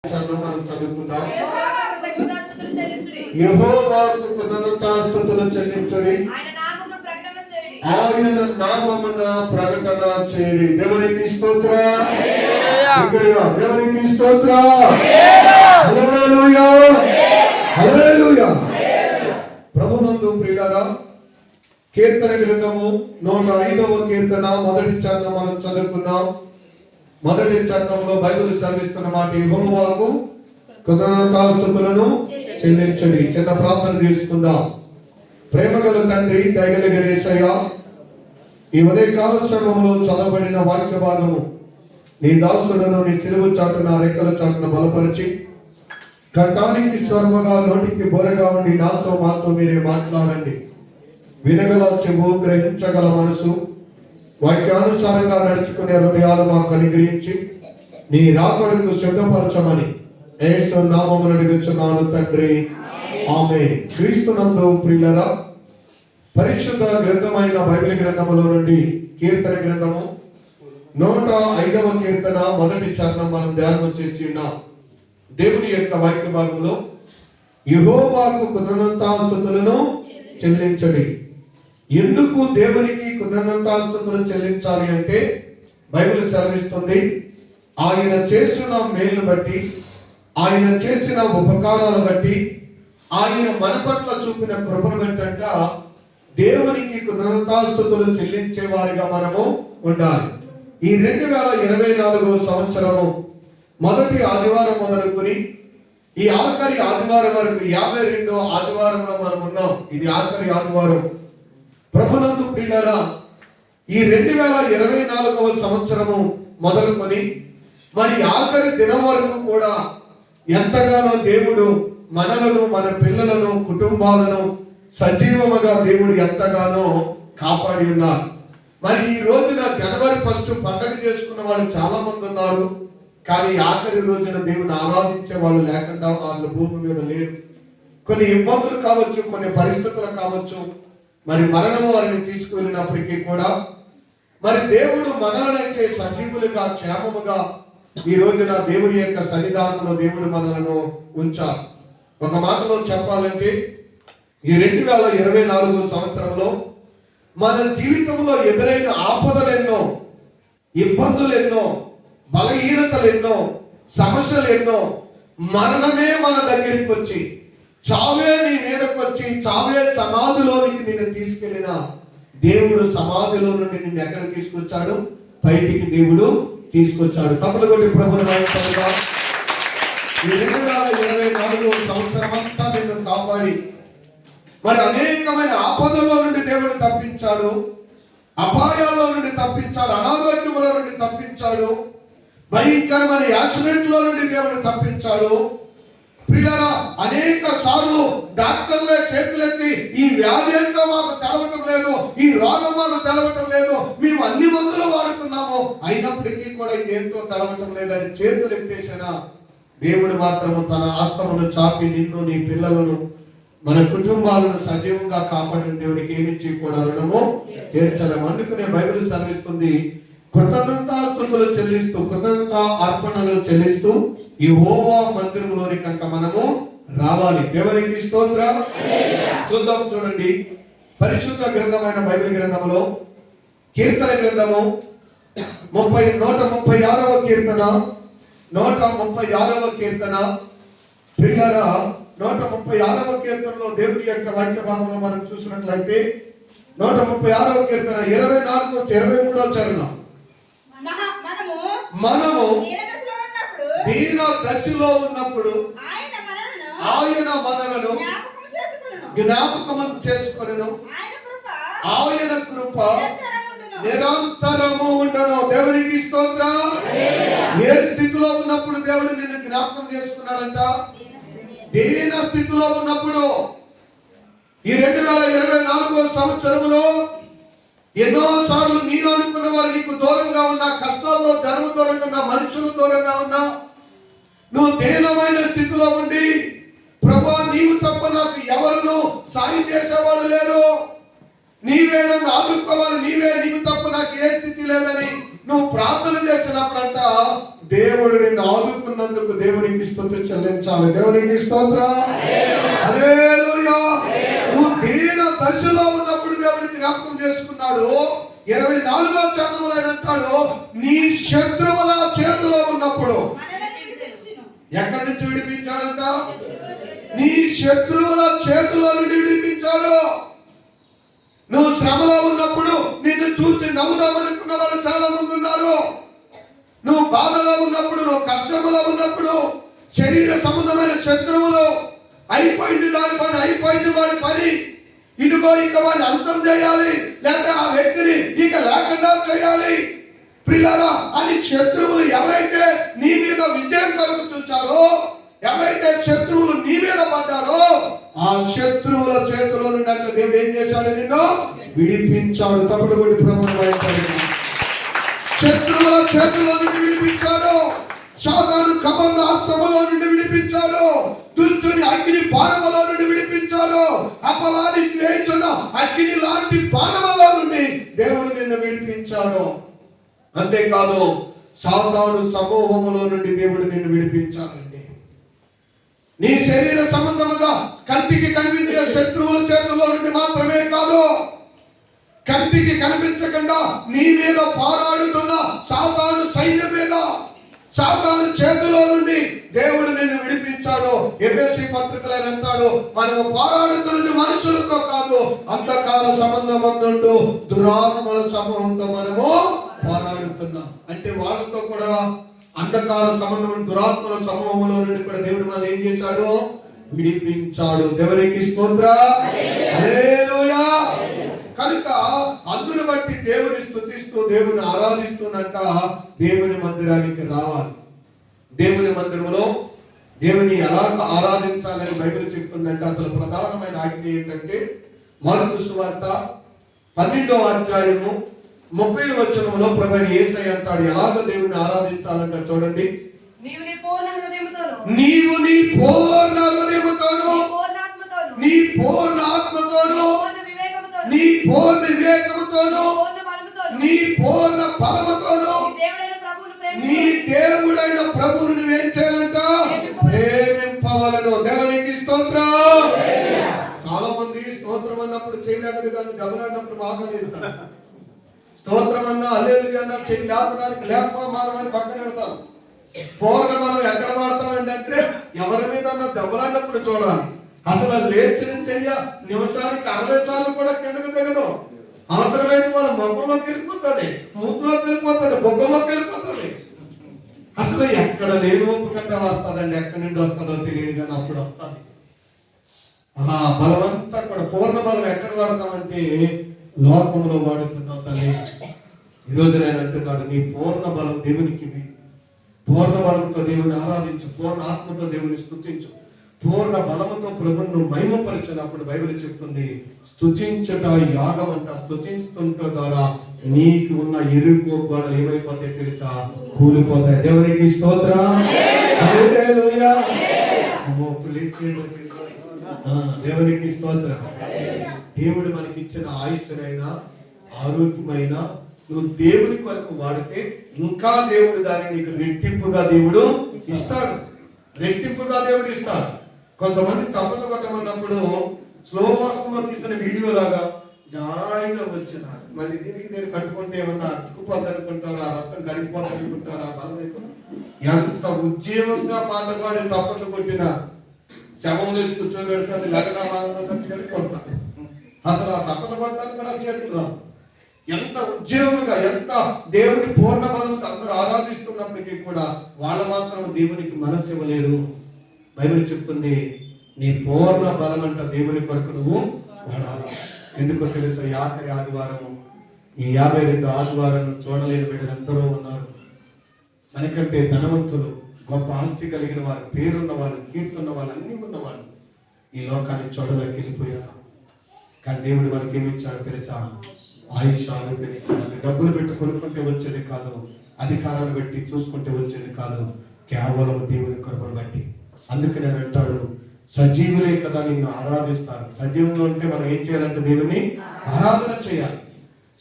మనం చదువుకుందాం. యెహోవాకు కృతజ్ఞతాస్తుతులు చెల్లించుడి, ఆయన నామమున ప్రకటన చేయుడి. దేవునికి స్తోత్రం, దేవునికి స్తోత్రం. హల్లెలూయా, హల్లెలూయా. ప్రభునందు ప్రియులారా, కీర్తన గ్రంథము 105వ కీర్తన మొదటి చరణం మనం చదువుకుందాం. మొదటి చరణంలో బైబిల్ సెలవిస్తున్న మాట, యెహోవాకు కృతజ్ఞతాస్తుతులను చెల్లించండి. చిన్న ప్రార్థన చేసుకుందాం. ప్రేమగల తండ్రి, దయగలిగిన యేసయ్య, ఈ ఉదయకాల సమయంలో చదవబడిన వాక్య భాగము నీ దాసులను నీ సిలువ చాటున రెక్కల చాటున బలపరిచి కంఠానికి స్వర్మగా నోటికి బోరగా ఉండి నాతో మాతో మీరే మాట్లాడండి. వినగల చెవు, గ్రహించగల మనసు, వాక్యానుసారంగా నడుచుకునే హృదయాలు మాకు అనుగ్రహించి నీ రాకడకు సిద్ధపరచమని యేసు నామమున అడుగుచున్నాను తండ్రి, ఆమేన్. క్రీస్తునందు ప్రియులారా, పరిశుద్ధ గ్రంథమైన బైబిల్ గ్రంథములో నుండి కీర్తన గ్రంథము 105వ కీర్తన మొదటి చరణం మనం ధ్యానం చేసి ఉన్నాం. దేవుని యొక్క వాక్య భాగంలో యెహోవాకు కృతజ్ఞతాస్తుతులను చెల్లించండి. ఎందుకు దేవునికి కృతజ్ఞతాస్తుతులు చెల్లించాలి అంటే బైబిల్ సెలవిస్తుంది, ఆయన చేసిన మేలును బట్టి, ఆయన చేసిన ఉపకారాలను బట్టి, ఆయన మన పట్ల చూపిన కృపను బట్టంట దేవునికి కృతజ్ఞతాస్తుతులు చెల్లించే వారిగా మనము ఉండాలి. ఈ 2024 సంవత్సరము మొదటి ఆదివారం మొదలుకొని ఈ ఆఖరి ఆదివారం వరకు 52వ ఆదివారంలో మనం ఉన్నాం. ఇది ఆఖరి ఆదివారం. ప్రభునందు ప్రియులారా, ఈ 2024వ సంవత్సరము మొదలుకొని మరి ఆఖరి దినం వరకు కూడా ఎంతగానో దేవుడు మనలను, మన పిల్లలను, కుటుంబాలను సజీవముగా దేవుడు ఎంతగానో కాపాడి ఉన్నారు. మరి ఈ రోజున జనవరి 1 పండుగ చేసుకున్న వాళ్ళు చాలా మంది ఉన్నారు. కానీ ఆఖరి రోజున దేవుని ఆరాధించే వాళ్ళు లేకుండా వాళ్ళ భూమి మీద లేరు. కొన్ని ఇబ్బందులు కావచ్చు, కొన్ని పరిస్థితులు కావచ్చు, మరి మరణం వారిని తీసుకువెళ్ళినప్పటికీ కూడా మరి దేవుడు మనలనైతే సజీవులుగా, క్షేమముగా ఈ రోజున దేవుని యొక్క సన్నిధానంలో దేవుడు మనలను ఉంచారు. ఒక మాటలో చెప్పాలంటే ఈ 2024 సంవత్సరంలో మన జీవితంలో ఎదురైన ఆపదలెన్నో, ఇబ్బందులెన్నో, బలహీనతలెన్నో, సమస్యలెన్నో, మరణమే మన దగ్గరికి వచ్చి, చావే నీ మీదకి వచ్చి, చావే సమాధిలోనికి నిన్ను తీసుకెళ్ళిన దేవుడు సమాధిలో నుండి నిన్ను ఎక్కడ తీసుకొచ్చాడు? బయటికి దేవుడు తీసుకొచ్చాడు. తప్పులు కొట్టి ప్రభువుని నామమున ఈ 2024 సంవత్సరం అంతా నిన్ను కాపాడి మరి అనేకమైన ఆపదల్లో నుండి దేవుడు తప్పించాడు, అపాయాల్లో నుండి తప్పించాడు, అనారోగ్యముల నుండి తప్పించాడు, భయంకరమైన యాక్సిడెంట్లో నుండి దేవుడు తప్పించాడు. ప్రియులారా, అనేక సార్లు డాక్టర్లే చేతులెత్తి ఈ వ్యాధి ఏంటో మాకు తెలవటం లేదు, ఈ రోగం మాకు తెలవటం లేదు, మేము అన్ని మందులు వాడుతున్నాము, అయినప్పటికీ కూడా ఇదేంటో తెలవటం లేదని చేతులు ఎత్తేసిన దేవుడు మాత్రము తన హస్తమును చాపి నిన్ను, నీ పిల్లలను, మన కుటుంబాలను సజీవంగా కాపాడిన దేవునికి ఏమిచ్చి కూడా రుణము తీర్చలేము. అందుకనే బైబిల్ సెలవిస్తుంది, కృతజ్ఞతాస్తుతులు చెల్లిస్తూ, కృతజ్ఞత అర్పణలు చెల్లిస్తూ యెహోవా మందిరంలోని కనుక మనము రావాలి. దేవునికి స్తోత్రం. చూద్దాం, చూడండి, పరిశుద్ధ గ్రంథమైన బైబిల్ గ్రంథంలో కీర్తన గ్రంథము 136వ కీర్తన, 136వ కీర్తన. ప్రియులారా, 136వ కీర్తనలో దేవుని యొక్క వాక్య భాగంలో మనం చూసినట్లయితే 136వ కీర్తన 24 23వ చరణం, మనము దీన దశలో ఉన్నప్పుడు ఆయన మనలను జ్ఞాపకం చేసుకొనును, ఆయన కృప నిరంతరము ఉండను. దేవునికి స్తోత్రం. ఏ స్థితిలో ఉన్నప్పుడు దేవుడు నిన్ను జ్ఞాపకం చేసుకున్నాడంట? దీన స్థితిలో ఉన్నప్పుడు. ఈ 2024 సంవత్సరంలో ఎన్నో సార్లు నీవు అనుకున్న వారు నీకు దూరంగా ఉన్నా, కష్టాల్లో జనం దూరంగా ఉన్నా, మనుషులు దూరంగా ఉన్నా, నువ్వు దీనమైన స్థితిలో ఉండి, ప్రభువా నీవు తప్ప నాకు ఎవరు సాయం చేసేవాళ్ళు లేరు, నీవే నన్ను ఆదుకోవాలి, నీవు తప్ప నాకు ఏ స్థితి లేదని నువ్వు ప్రార్థన చేసినప్పుడంట దేవుడు నిన్ను ఆదుకున్నందుకు దేవునికి దేవునికి స్తుతి చెల్లించాలి. దేవునికి స్తోత్రం. హల్లెలూయా. నువ్వు దీన దశలో ఉన్నప్పుడు దేవుడిని జ్ఞాపకం చేసుకున్నాడు. 24వ చరణంలో ఆయన అంటాడు, నీ శత్రువుల చేతిలో ఉన్నప్పుడు. ఎక్కడి నుంచి విడిపించాడంట? నీ శత్రువుల చేతిలో నుండి విడిపించాడు. నువ్వు శ్రమలో ఉన్నప్పుడు నిన్ను చూసి నవ్వుదామనుకున్న వాళ్ళు చాలా మంది ఉన్నారు. నువ్వు బాధలో ఉన్నప్పుడు, నువ్వు కష్టంలో ఉన్నప్పుడు, శరీర సంబంధమైన శత్రువులు అయిపోయింది, దాని పని అయిపోయింది, వాడి పని ఇదిగో ఇక వాడిని అంతం చేయాలి, లేక ఆ వ్యక్తిని ఇక లేకుండా చేయాలి ప్రియులారా అని శత్రువులు ఎవరైతే నీ మీద విజయం కొరకు చూచారో, ఎవరైతే శత్రువులు నీ మీద పడ్డారో, ఆ శత్రువుల చేతిలో నుండి అంటే దేవుడు ఏం చేశాడు? నిన్ను విడిపించాడు. తప్పుడు కూడా ప్రభుత్వం శత్రువుల చేతిలో నుండి విడిపించాడు. సాతాను కబంధ హస్తములో నుండి విడిపించాడు. దుష్టుని అగ్ని బాణములో నుండి విడిపించాడు. అపవాది చేయించిన అగ్ని లాంటి బాణములో నుండి దేవుడు నిన్ను విడిపించాడు. అంతేకాదు సాతాను సమూహములో నుండి దేవుడు నిన్ను విడిపించాలండి. నీ శరీర సంబంధముగా కంటికి కనిపించే శత్రువుల చేతుల్లో నుండి మాత్రమే కాదు, కంటికి కనిపించకుండా నీ మీద పోరాడుతున్న సాతాను సైన్యం మీద, సాతాను చేతిలో నుండి దేవుడు నిన్ను విడిపించాడు. ఎఫెసీ పత్రికలో అంటాడు, మనము పోరాడుతున్నది మనుషులతో కాదు, అంధకార సంబంధమందు దురాత్మల సమూహంతో మనము పోరాడుతున్నాం. అంటే వాళ్ళతో కూడా అంధకార సంబంధం దురాత్మల సమూహంలో నుండి కూడా దేవుడు మనం ఏం చేశాడు? విడిపించాడు. దేవునికి స్తోత్రం. హల్లెలూయా. కనుక అందును బట్టి దేవుని స్తుతిస్తూ దేవుని ఆరాధిస్తున్నట్ట దేవుని మందిరానికి రావాలి. దేవుని మందిరంలో దేవుని ఎలా ఆరాధించాలని బైబిల్ చెప్తుందంటే అసలు ప్రధానమైన ఆజ్ఞ ఏంటంటే మార్కు సువార్త 12వ అధ్యాయము 30వ వచనంలో ప్రభువు యేసయ్య అంటాడు ఎలాగ దేవుని ఆరాధించాలంట చూడండి. నీవు నీ పూర్ణ హృదయముతోను, నీ పూర్ణ ఆత్మతోను, నీ పూర్ణ వివేకముతోను, నీ పూర్ణ బలముతోను నీ దేవుడైన ప్రభువును నువ్వేం చేయాలంట? ప్రేమింపవలెను. దేవునికి స్తోత్రం. చాలా మంది స్తోత్రం అన్నప్పుడు చేయలేదు, కానీ గమనప్పుడు బాగా చేస్తారు. స్తోత్రం అన్నా హల్లెలూయా అన్నా చెయ్యి లేపడానికి లేపమానమని పక్కన పెడతాం. పూర్ణ మనం ఎక్కడ వాడతాం ఏంటంటే ఎవరి మీద దెబ్బలాడినప్పుడు చూడాలి. అసలు లేచిన చెయ్య నిమిషానికి 60 సార్లు కూడా కిందకు దిగదు. అవసరమైతే వాళ్ళ మొక్కలోకి వెళ్ళిపోతుంది, మూతులోకి వెళ్ళిపోతుంది, బొగ్గలోకి వెళ్ళిపోతుంది. అసలు ఎక్కడ లేని ఒప్పుకంటే వస్తుందండి, ఎక్కడి నుండి వస్తుందో తెలియదు, కానీ అప్పుడు వస్తుంది. అలా బలమంతా కూడా పూర్ణ బలం ఎక్కడ వాడతామంటే లోకంలో వాడుతున్నాం తల్లి. ఈరోజు నేను అంటున్నాడు, నీ పూర్ణ బలం దేవునికి, పూర్ణ బలంతో దేవుని ఆరాధించు, పూర్ణ ఆత్మతో దేవుని స్తుతించు, పూర్ణ బలముతో ప్రభువును మహిమపరిచినప్పుడు బైబిల్ చెప్తుంది స్తుతించట యాగం అంట. స్తుతించుట ద్వారా నీకు ఉన్న ఇరుకు గోడలు ఏమైపోతాయి తెలుసా? కూలిపోతాయి. దేవునికి స్తోత్రం. హల్లెలూయా. దేవునికి స్తోత్రం. దేవుడు మనకి ఇచ్చిన ఆయుష్నైనా ఆరోగ్యమైనా నువ్వు దేవుని కొరకు వాడితే ఇంకా దేవుడు దాన్ని నీకు రెట్టింపుగా దేవుడు ఇస్తాడు. రెట్టింపుగా దేవుడు ఇస్తాడు. కొంతమంది తప్పులు కొట్టమన్నప్పుడు స్లో మోషన్ లో తీసిన వీడియో లాగా జాయిగా వచ్చిన మళ్ళీ దీనికి కట్టుకుంటే ఏమన్నా అతుకుపోద్ది అనుకుంటారా, రక్తం కరిగిపోద్ది అనుకుంటారా? బలమైతే ఎంత ఉద్యోగంగా పాట పాడి తప్పులు కొట్టిన శవం తెచ్చి కూర్చోబెడతాను, లగ్నాలు కొడతాను. అసలు ఆ తప్పులు కొట్టాలి కూడా చేస్తున్నాం. ఎంత ఉద్యోగంగా, ఎంత దేవుని పూర్ణ బలంతో అందరూ ఆరాధిస్తున్నప్పటికీ కూడా వాళ్ళు మాత్రం దేవునికి మనసు ఇవ్వలేరు. బైబిల్ చెప్తుంది నీ పూర్ణ బలం అంట దేవుని కొరకు నువ్వు వాడాలి. ఎందుకో తెలుసా? ఆఖరి ఆదివారము, ఈ 52 ఆదివారాలను చూడలేని బిడ్డలు ఎందరో ఉన్నారు. మనకంటే ధనవంతులు, గొప్ప ఆస్తి కలిగిన వారు, పేరున్న వాళ్ళు, కీర్తున్న వాళ్ళు, అన్ని ఉన్నవాళ్ళు ఈ లోకాన్ని చూడలేక వెళ్ళిపోయారు. కానీ దేవుడు మనకి ఏమి ఇచ్చాడు తెలుసా? ఆయుష్, ఆరోగ్యం ఇచ్చాడు. అది డబ్బులు పెట్టి కొనుక్కుంటే వచ్చేది కాదు, అధికారాలు పెట్టి చూసుకుంటే వచ్చేది కాదు, కేవలం దేవుని కృపను బట్టి. అందుకే నేను అంటాడు సజీవులే కదా నిన్ను ఆరాధిస్తారు. సజీవంలో ఉంటే మనం ఏం చేయాలంటే దేవుని ఆరాధన చేయాలి.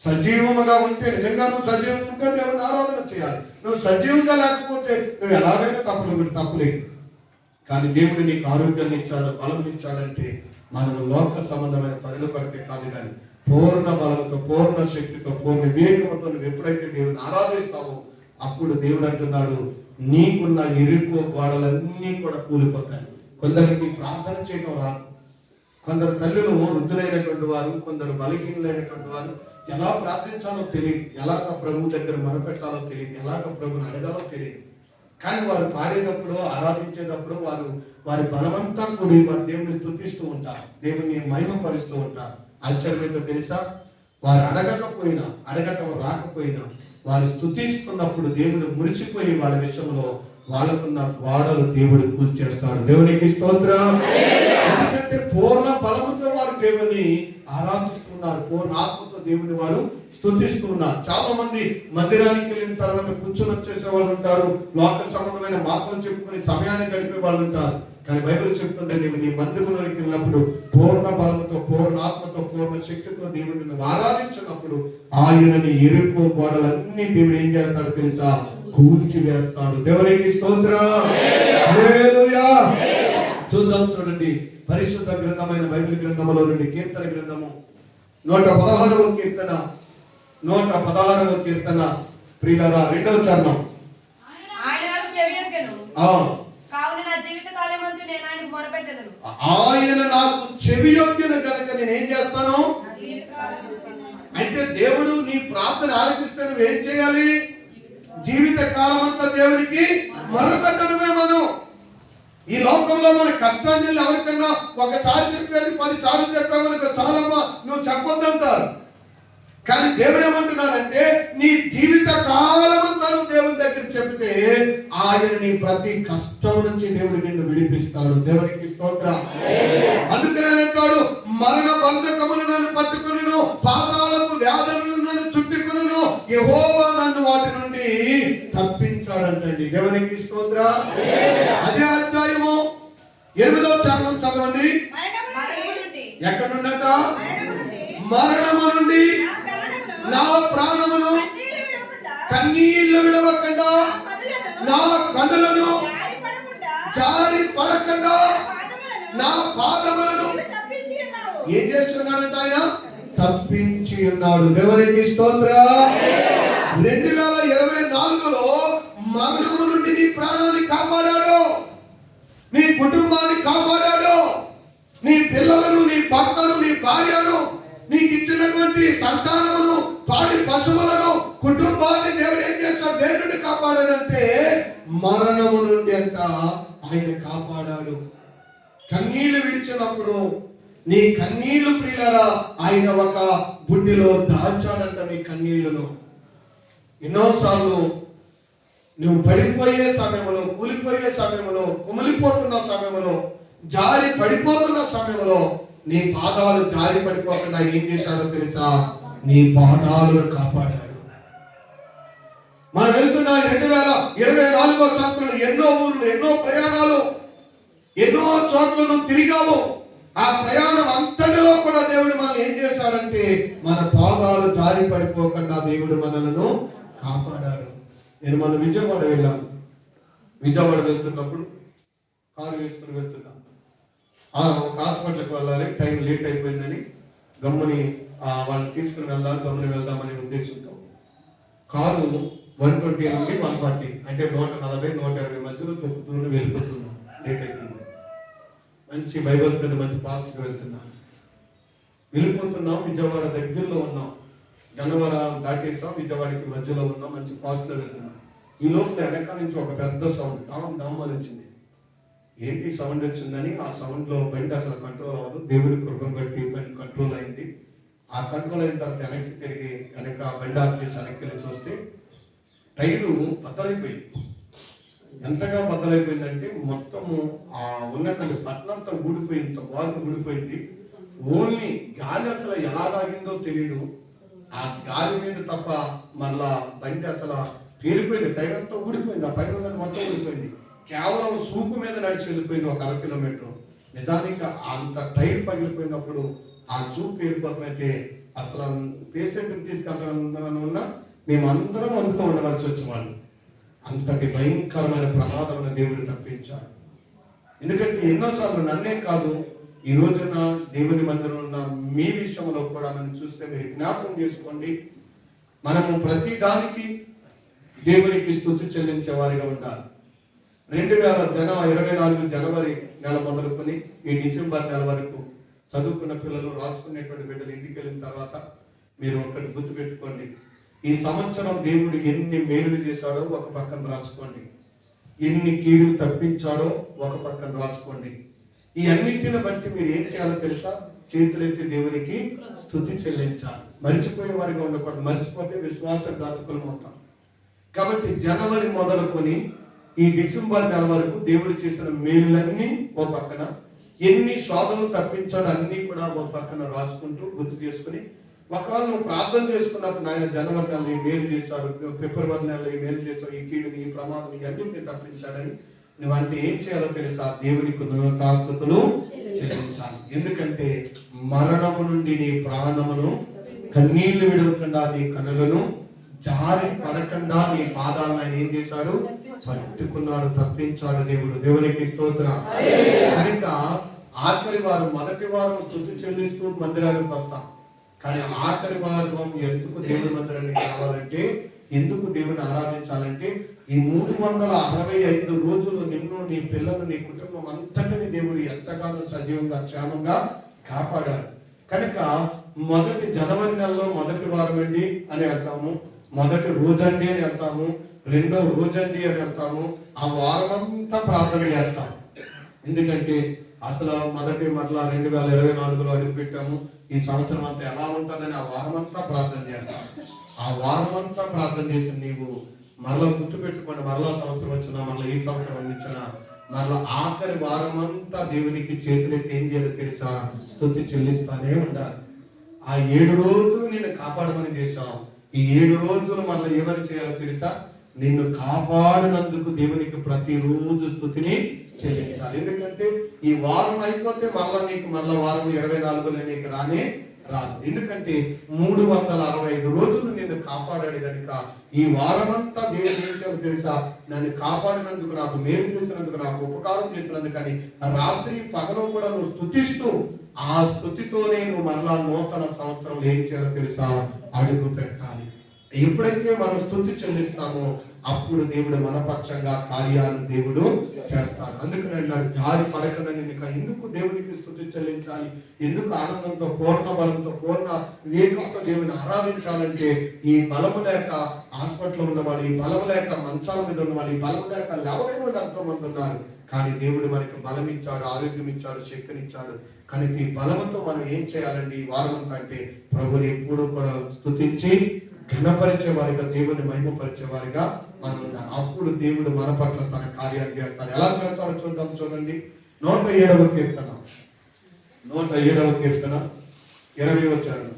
సజీవముగా ఉంటే, నిజంగా నువ్వు సజీవంగా ఉంటే దేవుని ఆరాధన చేయాలి. నువ్వు సజీవంగా లేకపోతే నువ్వు ఎలాగైనా తప్పులేదు. కానీ దేవుడు నీకు ఆరోగ్యాన్ని ఇచ్చాడు, బలం ఇచ్చాడంటే మనం లోక సంబంధమైన పనులు కొరకే కాదు, కానీ పూర్ణ బలంతో, పూర్ణ శక్తితో, పూర్ణ వివేకంతో నువ్వు ఎప్పుడైతే దేవుని ఆరాధిస్తావో అప్పుడు దేవుడు అంటున్నాడు, నీకున్న ఇరుకు గోడలన్నీ కూడా కూలిపోతాయి. కొందరికి ప్రార్థన చేయడం రాదు. కొందరు తల్లులు వృద్ధులైనటువంటి వారు, కొందరు బలహీనులైనటువంటి వారు ఎలా ప్రార్థించాలో తెలియదు, ఎలాగ ప్రభు దగ్గర మొరపెట్టాలో తెలియదు, ఎలాగ ప్రభుని అడగాలో తెలియదు. కానీ వారు పాడేటప్పుడు, ఆరాధించేటప్పుడు వారి బలమంతా కూడి వారు దేవుని స్తుతిస్తూ ఉంటారు, దేవుని మహిమపరుస్తూ ఉంటారు. ఆశ్చర్యం ఏంటో తెలుసా? వారు అడగటం రాకపోయినా వారు స్తుతిస్తున్నప్పుడు దేవుడు మురిసిపోయి వాళ్ళ విషయంలో వాళ్ళకున్న గోడలు దేవుడు కూల్చేస్తాడు. దేవునికి స్తోత్రం. ఎందుకంటే పూర్ణ బలముతో వారు దేవుని ఆరాధిస్తున్నారు, పూర్ణ ఆత్మతో దేవుని వారు స్తుతిస్తున్నారు. చాలా మంది మందిరానికి వెళ్ళిన తర్వాత కూర్చొని వచ్చేసే వాళ్ళు ఉంటారు, లోక సంబంధమైన మాటలు చెప్పుకుని సమయాన్ని గడిపే వాళ్ళు ఉంటారు. కానీ బైబిల్ చెప్తుంటే నీవు నీ మందిరంలోకి వెళ్ళినప్పుడు పూర్ణ బలముతో, పూర్ణ ఆత్మతో, పూర్ణ శక్తితో దేవుడిని నువ్వు ఆరాధించినప్పుడు ఆయనని ఇరుకు గోడలన్నీ దేవుడు ఏం చేస్తాడో తెలుసా? కూల్చి వేస్తాడు. దేవునికి స్తోత్రం. హల్లెలూయా. చూద్దాం, చూడండి పరిశుద్ధ గ్రంథమైన బైబిల్ గ్రంథములో నుండి కీర్తన గ్రంథము 116వ కీర్తన, 116వ కీర్తన ప్రియులారా 2వ చరణం. ఆయన నాకు చెవియొగ్గెను కనుక నేను ఏం చేస్తాను అంటే, దేవుడు నీ ప్రార్థన ఆలకిస్తే నువ్వు ఏం చేయాలి? జీవిత కాలం అంతా దేవునికి మొరపెట్టడమే. మనం ఈ లోకంలో మన కష్టాన్ని ఎవరికన్నా ఒకసారి చెప్పేది 10 సార్లు చెప్పామనుకో, చాలమ్మా నువ్వు చెప్పొద్దంటారు. కానీ దేవుడు ఏమంటున్నాడంటే, నీ జీవిత కాలమంతా నువ్వు దేవుని దగ్గర చెప్తే ఆయన నీ ప్రతి కష్టం నుంచి దేవుడు నిన్ను విడిపిస్తాడు. దేవునికి స్తోత్రం. అందుకనే అంటాడు, మరణ బంధకములు నన్ను పట్టుకును, పాతాళపు వ్యాధులను నన్ను చుట్టుకును, యెహోవా నన్ను వాటి నుండి తప్పించాడంటండి. దేవునికి స్తోత్రం. అదే అధ్యాయము 8వ చరణం చదవండి. ఎక్కడి నుండట? మరణము నుండి నా ప్రాణమును కన్నీళ్లు విడవకుండా, నా కన్నులను జారి పడకుండా, నా పాదములను ఏం చేస్తున్నాడంట? ఆయన తప్పించి ఉన్నాడు. దేవునికి స్తోత్రం. 2024లో మరణము నుండి నీ ప్రాణాన్ని కాపాడాడు, నీ కుటుంబాన్ని కాపాడాడు, నీ పిల్లలను, నీ భర్తను, నీ భార్యను, నీకు ఇచ్చినటువంటి సంతానమును, పాడి పశువులను, కుటుంబాన్ని దేవుడు ఏం చేశాడు? దేవుడిని కాపాడాడంటే మరణము నుండి అంట ఆయన కాపాడాడు. కన్నీళ్లు విడిచినప్పుడు నీ కన్నీళ్లు ప్రియులారా ఆయన ఒక బుడ్డిలో దాచాడంట. నీ కన్నీళ్లను ఎన్నోసార్లు నువ్వు పడిపోయే సమయంలో, కూలిపోయే సమయంలో, కుమిలిపోతున్న సమయంలో, జారి పడిపోతున్న సమయంలో నీ పాదాలు జారి పడిపోకుండా ఏం చేశాడో తెలుసా? నీ పాదాలను కాపాడాడు. మనం వెళ్తున్న 2024వ సంవత్సరంలో ఎన్నో ఊర్లు, ఎన్నో ప్రయాణాలు, ఎన్నో చోట్లను తిరిగాము. ఆ ప్రయాణం అంతటిలో కూడా దేవుడు మనం ఏం చేశాడంటే మన పాదాలు జారి పడిపోకుండా దేవుడు మనలను కాపాడాడు. మనం విజయవాడ వెళ్ళాము. విజయవాడ వెళ్తున్నప్పుడు కారు వేసుకుని వెళ్తున్నాం. ఒక హాస్పిటల్కి వెళ్ళాలి, టైం లేట్ అయిపోయిందని గమ్ముని వాళ్ళని తీసుకుని గమ్ముని వెళ్దామనే ఉద్దేశంతో కారు 120 నుండి 140 అంటే 140, 120 మధ్యలో తొక్కుతూ వెళ్ళిపోతున్నాం. లేట్ అయిపోయింది. మంచి బైబల్స్ మీద మంచి పాస్ట్కి వెళ్తున్నాం. వెళ్ళిపోతున్నాం. విజయవాడ దగ్గరలో ఉన్నాం. గన్నవరం దాటేసాం, విజయవాడకి మధ్యలో ఉన్నాం. మంచి పాస్ట్లో వెళ్తున్నాం. ఈ లోపల వెనక నుంచి ఒక పెద్ద సౌండ్ దామ్ అని వచ్చింది. ఏంటి సౌండ్ వచ్చిందని ఆ సౌండ్లో బండి అసలు కంట్రోల్ అవ్వదు. దేవుడి కృపను బట్టి బండి కంట్రోల్ అయింది. ఆ కంట్రోల్ అయిన తర్వాత వెనక్కి తిరిగి వెనక బండి ఆఫ్ చేసి వెనక్కి వెళ్ళి చూస్తే టైరు బద్దలైపోయింది. ఎంతగా బద్దలైపోయిందంటే మొత్తము ఆ ఉన్నటువంటి పట్నంతా ఊడిపోయింది, వారు ఊడిపోయింది. ఓన్లీ గాలి అసలు ఎలా తాగిందో తెలియదు. ఆ గాలి మీద తప్ప మళ్ళా బండి అసలు పేలిపోయింది. టైర్ అంతా ఊడిపోయింది. ఆ పైన ఉన్నది మొత్తం ఊడిపోయింది. కేవలం సూపు మీద నడిచి వెళ్ళిపోయింది ఒక 1/2 కిలోమీటర్. నిజానికి అంత టైర్ పగిలిపోయినప్పుడు ఆ చూపు పేలిపోతుందంటే అసలు పేషెంట్ని తీసుకెళ్తామన్నా మేమందరం అందులో ఉండవలసి వచ్చేవాళ్ళు. అంతటి భయంకరమైన ప్రమాదమైన దేవుడు తప్పించాడు. ఎందుకంటే ఎన్నోసార్లు నన్నే కాదు, ఈ రోజున దేవుని మందిరంలో ఉన్న మీ విషయంలో కూడా మనం చూస్తే మీరు జ్ఞాపకం చేసుకోండి. మనము ప్రతి దానికి దేవునికి స్తుతి చెల్లించే వారిగా ఉండాలి. 2024 జనవరి నెల మొదలుకొని ఈ డిసెంబర్ నెల వరకు చదువుకున్న పిల్లలు, రాసుకునేటువంటి బిడ్డలు ఇంటికి వెళ్ళిన తర్వాత మీరు ఒకటి గుర్తుపెట్టుకోండి. ఈ సంవత్సరం దేవుడు ఎన్ని మేలులు చేశాడో ఒక పక్కన రాసుకోండి, ఎన్ని కీడులు తప్పించాడో ఒక పక్కన రాసుకోండి. ఈ అన్నింటిని బట్టి మీరు ఏం చేయాలో తెలుసా? చేతులెత్తి దేవునికి స్తుతి చెల్లించాలి. మర్చిపోయే వారిగా ఉండకూడదు. మర్చిపోతే విశ్వాసఘాతకులు మొత్తం. కాబట్టి జనవరి మొదలుకొని ఈ డిసెంబర్ నెల వరకు దేవుడు చేసిన మేలులన్నీ ఓ పక్కన, ఎన్ని శోధనలు తప్పించాడు అన్ని కూడా ఓ పక్కన రాసుకుంటూ గుర్తు చేసుకుని, ఒకవేళ నువ్వు ప్రార్థన చేసుకున్నప్పుడు నాయన జనవరి నెలలో ఈ మేలు చేశాడు, ఫిబ్రవరి నెలలో ఈ మేలు చేశావు, ఈ కీడుని, ఈ ప్రమాదం ఇవన్నీ తప్పించాడని నువ్వంటే ఏం చేయాలో తెలుసా? దేవునికి కృతజ్ఞతాస్తుతులు చెల్లించాలి. ఎందుకంటే మరణము నుండి నీ ప్రాణమును, కన్నీళ్లు విడవకుండా నీ కనులను, జారి పడకుండా నీ పాదాలను ఆయన ఏం చేశాడు? పట్టుకున్నాడు, తప్పించాడు దేవుడు. దేవునికి స్తోత్రం. కనుక ఆఖరి వారం, మొదటి వారం స్తుతి చెల్లిస్తూ మందిరానికి వస్తాం. కానీ ఆఖరి వారం ఎందుకు దేవుని మందిరానికి రావాలంటే, ఎందుకు దేవుని ఆరాధించాలంటే, ఈ 365 రోజులు నిన్ను, నీ పిల్లలు, నీ కుటుంబం అంతటిని దేవుడు ఎంతగానో సజీవంగా, క్షేమంగా కాపాడారు. కనుక మొదటి జనవరి నెలలో మొదటి వారం అండి అని అంటాము, మొదటి రోజండి అని అంటాము, రెండవ రోజండి అని అంటాము. ఆ వారం అంతా ప్రార్థన చేస్తాం. ఎందుకంటే అసలు మొదటి మరలా 2024లో అడుగు పెట్టాము. ఈ సంవత్సరం అంతా ఎలా ఉంటుందని ఆ వారం అంతా ప్రార్థన చేస్తాం. ఆ వారం అంతా ప్రార్థన చేసి నీవు మరలా గుర్తుపెట్టుకోండి, మరలా సంవత్సరం వచ్చినా, మరలా ఈ సంవత్సరం వచ్చినా, మరలా ఆఖరి వారం అంతా దేవునికి చేతులెత్తి ఏం చేయాలో తెలుసా? స్తుతి చెల్లిస్తానే ఉండాలి. ఆ 7 రోజులు నిన్ను కాపాడమని చేశాం. ఈ 7 రోజులు మళ్ళీ ఏమని చేయాలో తెలుసా? నిన్ను కాపాడినందుకు దేవునికి ప్రతిరోజు స్తుతిని చెల్లించాలి. ఎందుకంటే ఈ వారం అయిపోతే మళ్ళా నీకు మళ్ళా వారం 24లో నీకు రానే రాదు. ఎందుకంటే 365 రోజులు నిన్ను కాపాడాడు కనుక ఈ వారం అంతా దేవుడు ఏం చేయాలో తెలుసా? నన్ను కాపాడినందుకు, నాకు మేలు చేసినందుకు, నాకు ఉపకారం చేసినందుకు అని రాత్రి పగలు కూడా నువ్వు స్తుతిస్తూ, ఆ స్తుతితోనే నువ్వు మరలా నూతన సంవత్సరం ఏం చేయాలో తెలుసా? అడుగు పెట్టాలి. ఎప్పుడైతే మనం స్తుతి చెల్లిస్తామో అప్పుడు దేవుడు మన పక్షంగా కార్యాలను దేవుడు చేస్తాడు. అందుకని అన్నాడు, జారి పడకుండా ఎందుకు దేవునికి స్తుతి చెల్లించాలి? ఎందుకు ఆనందంతో, పూర్ణ బలంతో, పూర్ణ వివేకంతో దేవుని ఆరాధించాలంటే, ఈ బలము లేక హాస్పిటల్లో ఉన్నవాళ్ళు, ఈ బలము లేక మంచాల మీద ఉన్నవాళ్ళు, ఈ బలము లేక లేవలేని వాళ్ళు ఎంతో మంది ఉన్నారు. కానీ దేవుడు మనకి బలం ఇచ్చాడు, ఆరోగ్యం ఇచ్చాడు, శక్తినిచ్చాడు. కానీ ఈ బలంతో మనం ఏం చేయాలండి ఈ వారం అంతా అంటే, ప్రభుని ఎప్పుడు కూడా స్తుతించి ఘనపరిచే వారిగా, దేవుని మహిమపరిచే వారిగా మనం ఉండాలి. అప్పుడు దేవుడు మన పట్ల తన కార్యాలు చేస్తాడు. ఎలా చేస్తాడో చూద్దాం. చూడండి, 107వ కీర్తన 20వ వచనం.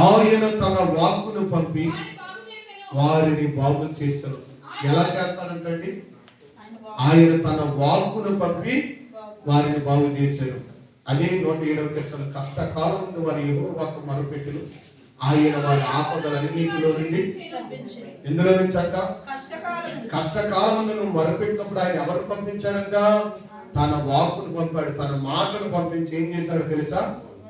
ఆయన తన వాక్కును పంపి వారిని బాగు చేశాడు. ఎలా చేస్తాడంటే, ఆయన తన వాక్కును పంపి వారిని బాగు చేశాడు. అదే 107వ కీర్తన. కష్టకాలం నుండి వారి యెహోవాకు మొరపెట్టును, ఆయన వారి ఆపదలన్నిటిలో నుండి, ఎందులో నుంచి అంట? కష్టకాలం నువ్వు మొరపెట్టినప్పుడు ఆయన ఎవరు పంపించాడంట? తన వాక్కును పంపాడు, తన మాటను పంపించి ఏం చేశాడో తెలుసా?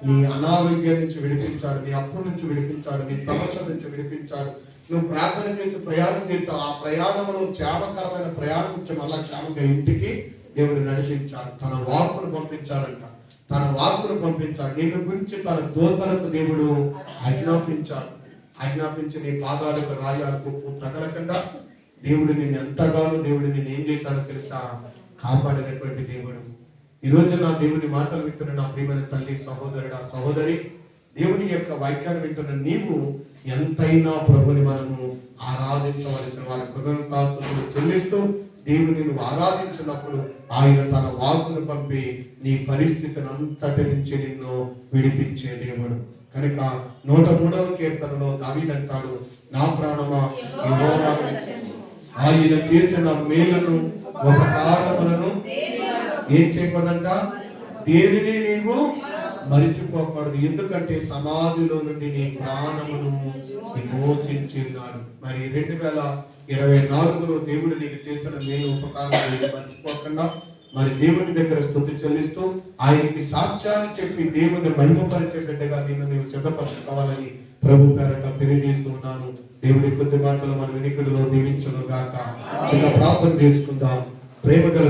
నీ అనారోగ్యం నుంచి విడిపించాడు, నీ అప్పు నుంచి విడిపించాడు, నీ సమస్య నుంచి విడిపించాడు. నువ్వు ప్రార్థన చేసి ప్రయాణం చేసావు, ఆ ప్రయాణంలో క్షేమకరమైన ప్రయాణం నుంచి మళ్ళా క్షేమంగా ఇంటికి దేవుడు నడిపించాడు. తన వాక్కును పంపించాడంట, తన వాక్కును పంపించాడు. నిన్ను గురించి తన దూతలకు దేవుడు ఆజ్ఞాపించి నీ పాదాలకు రాయాలకు తగలకుండా దేవుడు నిన్ను ఎంతగానో దేవుడు నిన్ను ఏం చేశాడో తెలుసా? కాపాడినటువంటి దేవుడు. ఈ రోజు నా దేవుని మాటలు వింటున్న నా ప్రియమైన తల్లి, సహోదరుడా, సహోదరి, దేవుని యొక్క వాక్యాన్ని వింటున్న నీవు ఎంతైనా ప్రభుని మనము ఆరాధించవలసిన వారి కృతజ్ఞతాస్తుతులు చెల్లిస్తూ దేవుని నువ్వు ఆరాధించినప్పుడు ఆయన తన వాక్కును పంపి నీ పరిస్థితిని అంతటి నుంచి నిన్ను విడిపించే దేవుడు. కనుక 103వ కీర్తనలో దావీదు అంటాడు, నా ప్రాణమా యెహోవాను, ఆయన చేసిన మేలును ఉపకారములను ఏం చేయకూడదంట? దేనిని నీవు మరిచిపోకూడదు. ఎందుకంటే సమాధిలో నుండి నీ ప్రాణమును విమోచించి ఉన్నాడు. మరి 24లో దేవుడు నీకు చేసిన మేలు ఉపకారం మర్చిపోకుండా మరి దేవుని దగ్గర స్తుతి చెల్లిస్తూ ఆయనకి సాక్ష్యాన్ని చెప్పి దేవుని మహిమపరిచే బిడ్డగా నీవు సిద్ధపరచుకోవాలని ప్రభు పేరట తెలియజేస్తున్నాను. దేవుడి కొద్ది మాటలు మన వినికిడిలో దీవించును గాక. చిన్న ప్రార్థన చేసుకుందాం. ప్రేమ గల